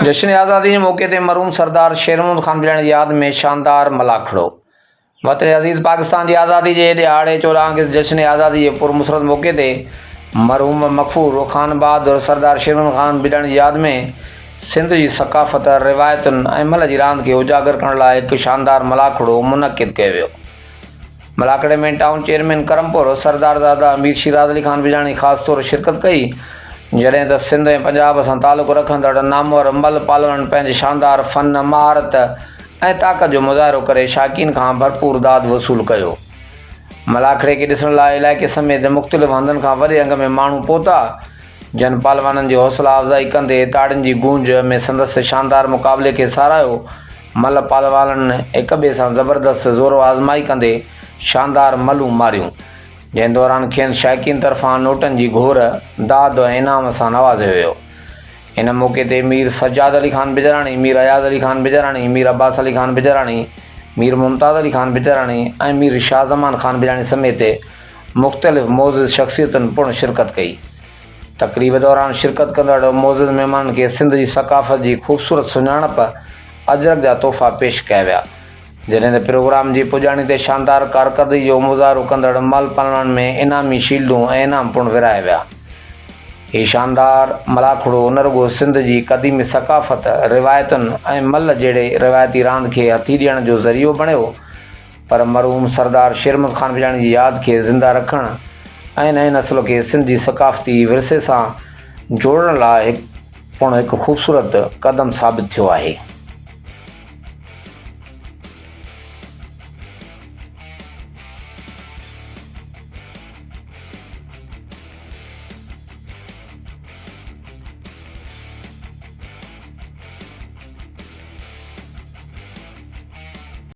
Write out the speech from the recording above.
जश्न आज़ादी के मौके पर मरहूम सरदार शेर महमूद खान बिलाणी की याद में शानदार मलाखड़ो। वतन अज़ीज़ पाकिस्तान की आज़ादी के दिहाड़े 14 अगस्त जश्न आज़ादी के पुरमसरत मौके पर मरहूम मकफूर खान बहादुर सरदार शेर महमूद खान बिलाणी की याद में सिंध की सकाफ़त रिवायतुनि ऐं मल की रांदि के उजागर करण लाइ एक शानदार मलाखड़ो मुनक़िद कियो वियो। मलाखड़े में टाउन चेयरमैन करमपुर सरदारज़ादा अमीर शिराज अली खान बिलाणी ख़ासि तौर शिरकत कई, जॾहिं त सिंध ऐं पंजाब सां तालुक़ु रखंदड़ नामवर मल पालवनि पंहिंजे शानदार फ़न महारत ऐं ताक़त जो मुज़ाहिरो करे शाकीन खां भरपूर दाद वसूल कयो। मलाखड़े खे ॾिसण लाइ इलाइक़े समेत मुख़्तलिफ़ हंधनि खां वॾे अंग में माण्हू पहुता, जन पालवाननि जी हौसला अफ़ज़ाई कंदे ताड़ियुनि जी गूंज में संदसि शानदार मुक़ाबले खे साराहियो। मल पालवाननि हिक ॿिए सां ज़बरदस्त ज़ोरो आज़माई कंदे शानदार मलूं मारियूं, जंहिं दौरान खेनि शाइक़ीन तरफ़ां नोटनि जी घोर दाद ऐं इनाम सां नवाज़ियो वियो। इन मौक़े ते मीर सज्जाद अली खान बिजराणी, मीर अयाज़ अली खान बिजराणी, मीर अब्बास अली खान बिजराणी, मीर मुमताज़ अली खान बिजराणी ऐं मीर शाह ज़मान खान बिजराणी समेत मुख़्तलिफ़ मोज़िज़ शख़्सियतुनि पिणु शिरकत कई। तक़रीब दौरान शिरकत कंदड़ मोज़िज़ महिमाननि खे सिंध जी सकाफ़त जी ख़ूबसूरत सुञाणप अजरक जा तोहफ़ा पेश कया विया, जॾहिं त प्रोग्राम जी पुॼाणी ते शानदार कारकर्दगी जो मुज़ाहिरो कंदड़ माल पालवनि में इनामी शील्डूं ऐं इनाम पिणु विरहाया विया। हीउ शानदार मलाखड़ो न रुॻो सिंध जी क़दीमी सकाफ़त रिवायतुनि ऐं मल जहिड़े रिवायती रांदि खे हथी ॾियण जो ज़रियो बणियो, पर मरहूम सरदार शेर महमूद खान बिलाणी जी यादि खे ज़िंदा रखण ऐं नएं नस्ल खे सिंध जी सकाफ़ती विरसे सां जोड़ण लाइ पिणु हिकु ख़ूबसूरत क़दम साबित थियो आहे।